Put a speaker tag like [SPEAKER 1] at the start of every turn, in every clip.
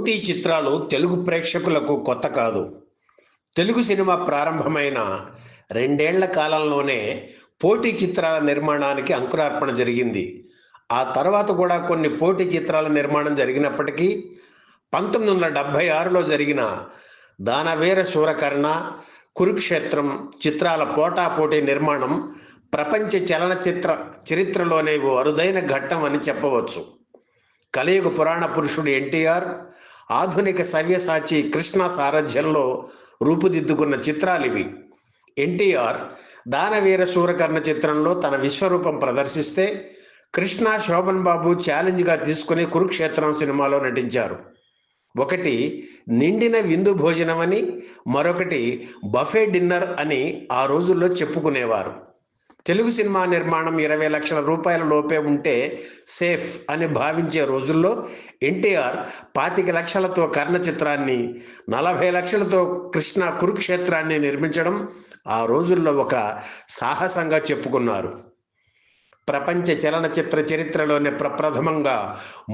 [SPEAKER 1] పోటీ చిత్రాలు తెలుగు ప్రేక్షకులకు కొత్త కాదు. తెలుగు సినిమా ప్రారంభమైన 2 ఏళ్ల కాలంలోనే పోటీ చిత్రాల నిర్మాణానికి అంకురార్పణ జరిగింది. ఆ తర్వాత కూడా కొన్ని పోటీ చిత్రాల నిర్మాణం జరిగినప్పటికీ 1976లో జరిగిన దానవీర శూరకర్ణ, కురుక్షేత్రం చిత్రాల పోటాపోటీ నిర్మాణం ప్రపంచ చలనచిత్ర చరిత్రలోనే ఓ అరుదైన ఘట్టం అని చెప్పవచ్చు. కలియుగ పురాణ పురుషుడు ఎన్టీఆర్, ఆధునిక సవ్యసాచి కృష్ణ సారథ్యంలో రూపుదిద్దుకున్న చిత్రాలివి. ఎన్టీఆర్ దానవీర శూరకర్ణ చిత్రంలో తన విశ్వరూపం ప్రదర్శిస్తే, కృష్ణ శోభన్ బాబు ఛాలెంజ్గా తీసుకుని కురుక్షేత్రం సినిమాలో నటించారు. ఒకటి నిండిన విందు భోజనమని, మరొకటి బఫే డిన్నర్ అని ఆ రోజుల్లో చెప్పుకునేవారు. తెలుగు సినిమా నిర్మాణం 20 లక్షల రూపాయల లోపే ఉంటే సేఫ్ అని భావించే రోజుల్లో ఎన్టీఆర్ 25 లక్షలతో కర్ణ చిత్రాన్ని, 40 లక్షలతో కృష్ణ కురుక్షేత్రాన్ని నిర్మించడం ఆ రోజుల్లో ఒక సాహసంగా చెప్పుకున్నారు. ప్రపంచ చలనచిత్ర చరిత్రలోనే ప్రప్రథమంగా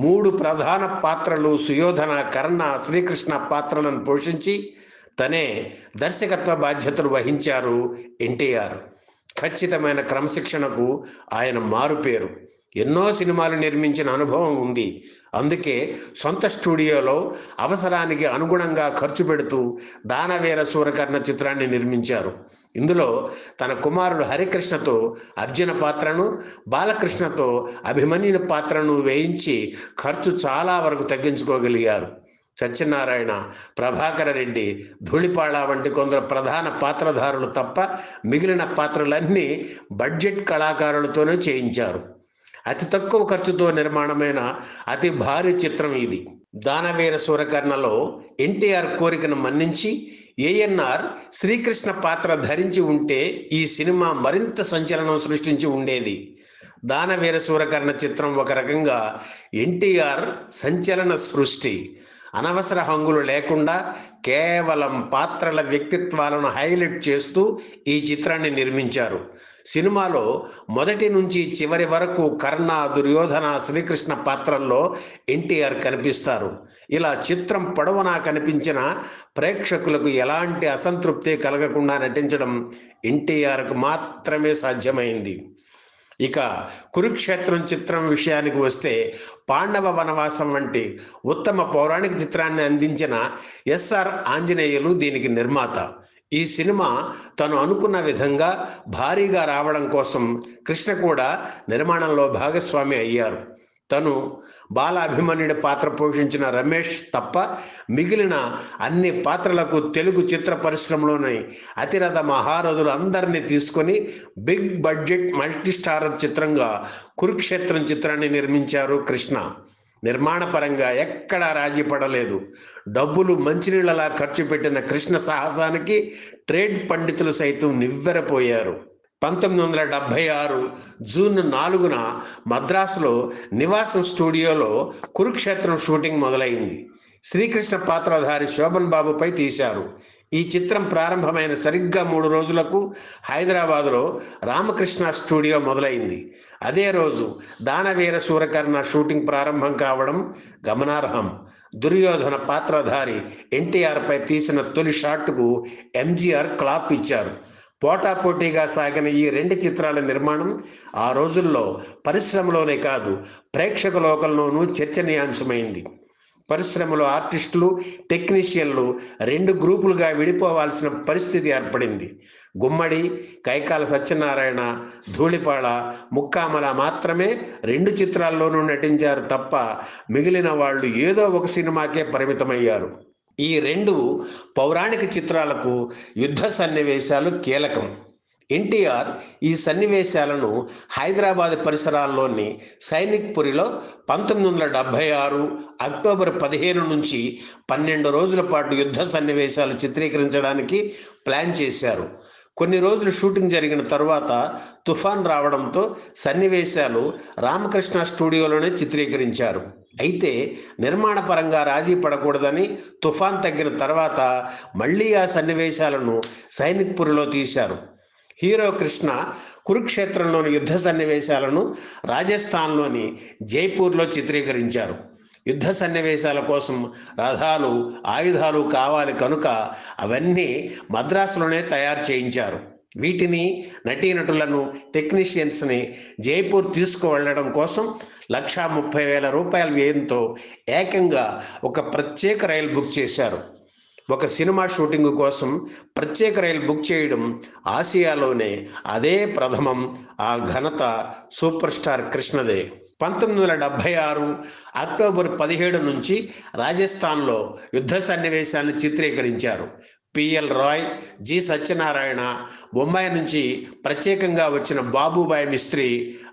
[SPEAKER 1] 3 ప్రధాన పాత్రలు సుయోధన, కర్ణ, శ్రీకృష్ణ పాత్రలను పోషించి తనే దర్శకత్వ బాధ్యతలు వహించారు ఎన్టీఆర్. ఖచ్చితమైన క్రమశిక్షణకు ఆయన మారుపేరు. ఎన్నో సినిమాలు నిర్మించిన అనుభవం ఉంది. అందుకే సొంత స్టూడియోలో అవసరానికి అనుగుణంగా ఖర్చు పెడుతూ దానవీర శూరకర్ణ చిత్రాన్ని నిర్మించారు. ఇందులో తన కుమారుడు హరికృష్ణతో అర్జున పాత్రను, బాలకృష్ణతో అభిమన్యుని పాత్రను వేయించి ఖర్చు చాలా వరకు తగ్గించుకోగలిగారు. సత్యనారాయణ, ప్రభాకర రెడ్డి, ధూళిపాళ వంటి కొందరు ప్రధాన పాత్రధారులు తప్ప మిగిలిన పాత్రలన్నీ బడ్జెట్ కళాకారులతోనే చేయించారు. అతి తక్కువ ఖర్చుతో నిర్మాణమైన అతి భారీ చిత్రం ఇది. దానవీర శూరకర్ణలో ఎన్టీఆర్ కోరికను మన్నించి ఏఎన్ఆర్ శ్రీకృష్ణ పాత్ర ధరించి ఉంటే ఈ సినిమా మరింత సంచలనం సృష్టించి ఉండేది. దానవీర శూరకర్ణ చిత్రం ఒక రకంగా ఎన్టీఆర్ సంచలన సృష్టి. అనవసర హంగులు లేకుండా కేవలం పాత్రల వ్యక్తిత్వాలను హైలైట్ చేస్తూ ఈ చిత్రాన్ని నిర్మించారు. సినిమాలో మొదటి నుంచి చివరి వరకు కర్ణ, దుర్యోధన, శ్రీకృష్ణ పాత్రల్లో ఎన్టీఆర్ కనిపిస్తారు. ఇలా చిత్రం పొడవునా కనిపించిన ప్రేక్షకులకు ఎలాంటి అసంతృప్తి కలగకుండా నటించడం ఎన్టీఆర్కు మాత్రమే సాధ్యమైంది. ఇక కురుక్షేత్రం చిత్రం విషయానికి వస్తే, పాండవ వనవాసం వంటి ఉత్తమ పౌరాణిక చిత్రాన్ని అందించిన ఎస్ఆర్ ఆంజనేయులు దీనికి నిర్మాత. ఈ సినిమా తను అనుకున్న విధంగా భారీగా రావడం కోసం కృష్ణ కూడా నిర్మాణంలో భాగస్వామి అయ్యారు. తను బాలాభిమన్యుడి పాత్ర పోషించిన రమేష్ తప్ప మిగిలిన అన్ని పాత్రలకు తెలుగు చిత్ర పరిశ్రమలోని అతిరథ మహారథులు అందరినీ తీసుకొని బిగ్ బడ్జెట్ మల్టీస్టారర్ చిత్రంగా కురుక్షేత్రం చిత్రాన్ని నిర్మించారు కృష్ణ. నిర్మాణ పరంగా ఎక్కడా రాజీ పడలేదు. డబ్బులు మంచినీళ్ళలా ఖర్చు పెట్టిన కృష్ణ సాహసానికి ట్రేడ్ పండితులు సైతం నివ్వెరపోయారు. 1976 జూన్ 4న మద్రాసులో నివాసం స్టూడియోలో కురుక్షేత్రం షూటింగ్ మొదలైంది. శ్రీకృష్ణ పాత్రధారి శోభన్ బాబుపై తీశారు. ఈ చిత్రం ప్రారంభమైన సరిగ్గా 3 రోజులకు హైదరాబాదులో రామకృష్ణ స్టూడియో మొదలైంది. అదే రోజు దానవీర శూరకర్ణ షూటింగ్ ప్రారంభం కావడం గమనార్హం. దుర్యోధన పాత్రధారి ఎన్టీఆర్పై తీసిన తొలి షాట్కు ఎంజీఆర్ క్లాప్ ఇచ్చారు. పోటాపోటీగా సాగిన ఈ 2 చిత్రాల నిర్మాణం ఆ రోజుల్లో పరిశ్రమలోనే కాదు, ప్రేక్షక లోకంలోనూ చర్చనీయాంశమైంది. పరిశ్రమలో ఆర్టిస్టులు, టెక్నీషియన్లు 2 గ్రూపులుగా విడిపోవాల్సిన పరిస్థితి ఏర్పడింది. గుమ్మడి, కైకాల సత్యనారాయణ, ధూళిపాళ, ముక్కామల మాత్రమే 2 చిత్రాల్లోనూ నటించారు తప్ప మిగిలిన వాళ్ళు ఏదో ఒక సినిమాకే పరిమితమయ్యారు. ఈ 2 పౌరాణిక చిత్రాలకు యుద్ధ సన్నివేశాలు కీలకం. ఎన్టీఆర్ ఈ సన్నివేశాలను హైదరాబాద్ పరిసరాల్లోని సైనిక్ పురిలో 1976 అక్టోబర్ 15 నుంచి 12 రోజుల పాటు యుద్ధ సన్నివేశాలు చిత్రీకరించడానికి ప్లాన్ చేశారు. కొన్ని రోజులు షూటింగ్ జరిగిన తరువాత తుఫాన్ రావడంతో సన్నివేశాలు రామకృష్ణ స్టూడియోలోనే చిత్రీకరించారు. అయితే నిర్మాణ పరంగా రాజీ పడకూడదని తుఫాన్ తగ్గిన తర్వాత మళ్ళీ ఆ సన్నివేశాలను సైనిక్పురిలో తీశారు. హీరో కృష్ణ కురుక్షేత్రంలోని యుద్ధ సన్నివేశాలను రాజస్థాన్లోని జైపూర్లో చిత్రీకరించారు. యుద్ధ సన్నివేశాల కోసం రథాలు, ఆయుధాలు కావాలి కనుక అవన్నీ మద్రాసులోనే తయారు చేయించారు. వీటిని, నటీనటులను, టెక్నీషియన్స్ని జైపూర్ తీసుకువెళ్లడం కోసం 1,30,000 రూపాయల వ్యయంతో ఏకంగా ఒక ప్రత్యేక రైలు బుక్ చేశారు. ఒక సినిమా షూటింగ్ కోసం ప్రత్యేక రైలు బుక్ చేయడం ఆసియాలోనే అదే ప్రథమం. ఆ ఘనత సూపర్ స్టార్ కృష్ణదే. 1976 అక్టోబర్ 17 నుంచి రాజస్థాన్లో యుద్ధ సన్నివేశాలను చిత్రీకరించారు. పిఎల్ రాయ్, జి సత్యనారాయణ, బొంబాయి నుంచి ప్రత్యేకంగా వచ్చిన బాబుబాయ్ మిస్త్రీ,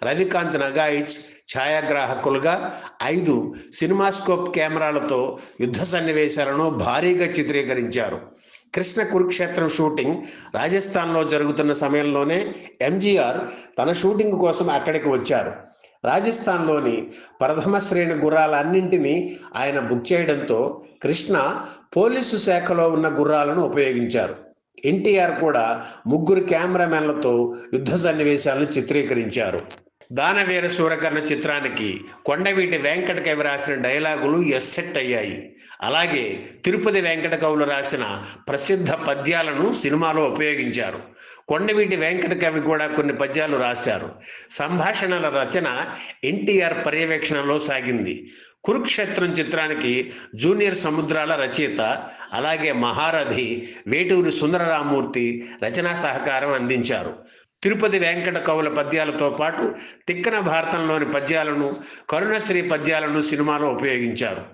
[SPEAKER 1] రవికాంత్ నగాయిచ్ ఛాయాగ్రాహకులుగా 5 సినిమాస్కోప్ కెమెరాలతో యుద్ధ సన్నివేశాలను భారీగా చిత్రీకరించారు. కృష్ణ కురుక్షేత్రం షూటింగ్ రాజస్థాన్లో జరుగుతున్న సమయంలోనే ఎంజీఆర్ తన షూటింగ్ కోసం అక్కడికి వచ్చారు. రాజస్థాన్లోని ప్రథమ శ్రేణి గుర్రాలన్నింటినీ ఆయన బుక్ చేయడంతో కృష్ణ పోలీసు శాఖలో ఉన్న గుర్రాలను ఉపయోగించారు. ఎన్టీఆర్ కూడా 3 కెమెరామెన్లతో యుద్ధ సన్నివేశాలను చిత్రీకరించారు. దానవీర శూరకర్ణ చిత్రానికి కొండవీటి వెంకట కవి రాసిన డైలాగులు ఎస్సెట్ అయ్యాయి. అలాగే తిరుపతి వెంకట కవులు రాసిన ప్రసిద్ధ పద్యాలను సినిమాలో ఉపయోగించారు. కొండవీటి వెంకట కవి కూడా కొన్ని పద్యాలు రాశారు. సంభాషణల రచన ఎన్టీఆర్ పర్యవేక్షణలో సాగింది. కురుక్షేత్రం చిత్రానికి జూనియర్ సముద్రాల రచయిత, అలాగే మహారథి వేటూరి సుందరరామూర్తి రచనా సహకారం అందించారు. తిరుపతి వెంకట కవుల పద్యాలతో పాటు తిక్కన భారతంలోని పద్యాలను, కరుణశ్రీ పద్యాలను సినిమాలో ఉపయోగించారు.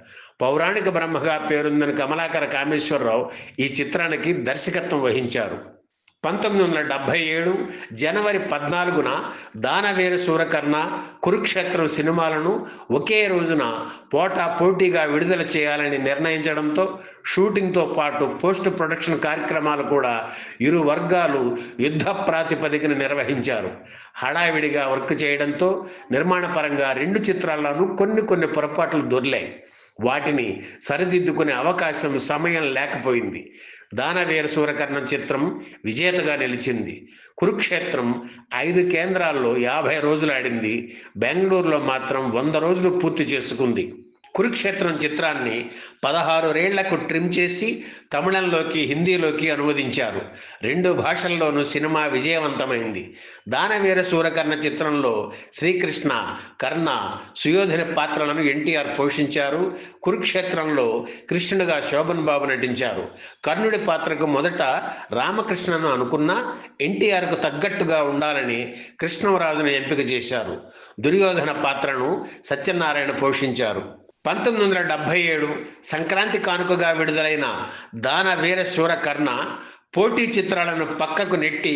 [SPEAKER 1] పౌరాణిక బ్రహ్మగా పేరొందిన కమలాకర కామేశ్వరరావు ఈ చిత్రానికి దర్శకత్వం వహించారు. 1977 జనవరి 14న దానవీర శూరకర్ణ, కురుక్షేత్రం సినిమాలను ఒకే రోజున పోటాపోటీగా విడుదల చేయాలని నిర్ణయించడంతో షూటింగ్తో పాటు పోస్ట్ ప్రొడక్షన్ కార్యక్రమాలు కూడా ఇరు వర్గాలు యుద్ధ ప్రాతిపదికన నిర్వహించారు. హడావిడిగా వర్క్ చేయడంతో నిర్మాణపరంగా 2 చిత్రాల్లోనూ కొన్ని పొరపాట్లు దొర్లాయి. వాటిని సరిదిద్దుకునే అవకాశం, సమయం లేకపోయింది. దానవీర శూరకర్ణం చిత్రం విజేతగా నిలిచింది. కురుక్షేత్రం 5 కేంద్రాల్లో 50 రోజులు ఆడింది. బెంగళూరులో మాత్రం 100 రోజులు పూర్తి చేసుకుంది. కురుక్షేత్రం చిత్రాన్ని 16 రేళ్లకు ట్రిమ్ చేసి తమిళంలోకి, హిందీలోకి అనువదించారు. 2 భాషల్లోనూ సినిమా విజయవంతమైంది. దానవీర శూరకర్ణ చిత్రంలో శ్రీకృష్ణ, కర్ణ, సుయోధన పాత్రలను ఎన్టీఆర్ పోషించారు. కురుక్షేత్రంలో కృష్ణుడిగా శోభన్ బాబు నటించారు. కర్ణుడి పాత్రకు మొదట రామకృష్ణను అనుకున్నా ఎన్టీఆర్కు తగ్గట్టుగా ఉండాలని కృష్ణరాజును ఎంపిక చేశారు. దుర్యోధన పాత్రను సత్యనారాయణ పోషించారు. 1977 సంక్రాంతి కానుకగా విడుదలైన దానవీర శూరకర్ణ పోటీ చిత్రాలను పక్కకు నెట్టి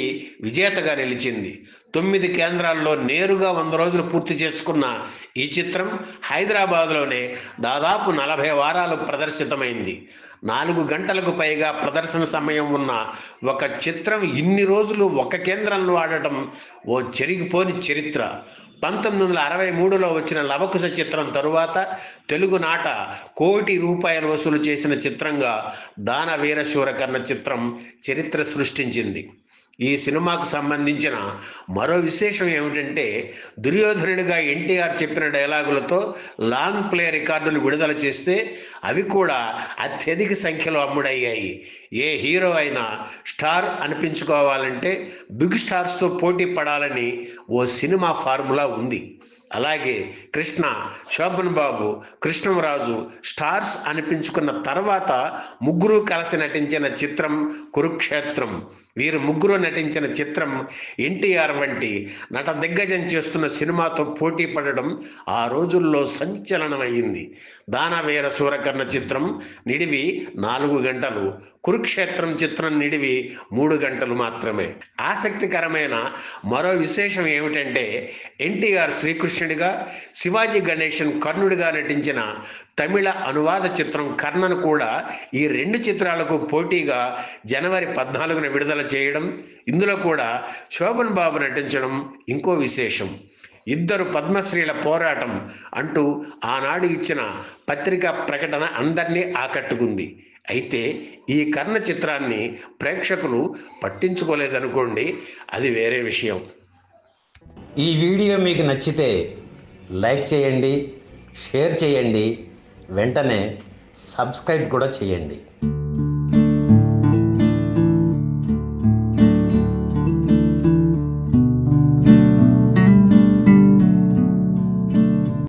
[SPEAKER 1] విజేతగా నిలిచింది. 9 కేంద్రాల్లో నేరుగా 100 రోజులు పూర్తి చేసుకున్న ఈ చిత్రం హైదరాబాద్లోనే దాదాపు 40 వారాలు ప్రదర్శితమైంది. 4 గంటలకు పైగా ప్రదర్శన సమయం ఉన్న ఒక చిత్రం ఇన్ని రోజులు ఒక కేంద్రంలో ఆడటం ఓ చెరిగిపోని చరిత్ర. 1963లో వచ్చిన లవకుశ చిత్రం తరువాత తెలుగునాట ₹1,00,00,000 వసూలు చేసిన చిత్రంగా దానవీర శూరకర్ణ చిత్రం చరిత్ర సృష్టించింది. ఈ సినిమాకు సంబంధించిన మరో విశేషం ఏమిటంటే, దుర్యోధనుడిగా ఎన్టీఆర్ చెప్పిన డైలాగులతో లాంగ్ ప్లే రికార్డులు విడుదల చేస్తే అవి కూడా అత్యధిక సంఖ్యలో అమ్ముడయ్యాయి. ఏ హీరో అయినా స్టార్ అనిపించుకోవాలంటే బిగ్ స్టార్స్తో పోటీ పడాలని ఓ సినిమా ఫార్ములా ఉంది. అలాగే కృష్ణ, శోభన్ బాబు, కృష్ణరాజు స్టార్స్ అనిపించుకున్న తర్వాత 3 కలిసి నటించిన చిత్రం కురుక్షేత్రం. వీరు 3 నటించిన చిత్రం ఎన్టీఆర్ వంటి నట దిగ్గజం చేస్తున్న సినిమాతో పోటీ పడడం ఆ రోజుల్లో సంచలనమైంది. దానవీర శూరకర్ణ చిత్రం నిడివి 4 గంటలు, కురుక్షేత్రం చిత్రం నిడివి 3 గంటలు మాత్రమే. ఆసక్తికరమైన మరో విశేషం ఏమిటంటే, ఎన్టీఆర్ శ్రీకృష్ణుడిగా, శివాజీ గణేశన్ కర్ణుడిగా నటించిన తమిళ అనువాద చిత్రం కర్ణను కూడా ఈ 2 చిత్రాలకు పోటీగా జనవరి 14న విడుదల చేయడం, ఇందులో కూడా శోభన్ బాబు నటించడం ఇంకో విశేషం. 2 పద్మశ్రీల పోరాటం అంటూ ఆనాడు ఇచ్చిన పత్రికా ప్రకటన అందరినీ ఆకట్టుకుంది. అయితే ఈ కర్ణ చిత్రాన్ని ప్రేక్షకులు పట్టించుకోలేదనుకోండి, అది వేరే విషయం.
[SPEAKER 2] ఈ వీడియో మీకు నచ్చితే లైక్ చేయండి, షేర్ చేయండి,
[SPEAKER 1] వెంటనే సబ్స్క్రైబ్ కూడా చేయండి.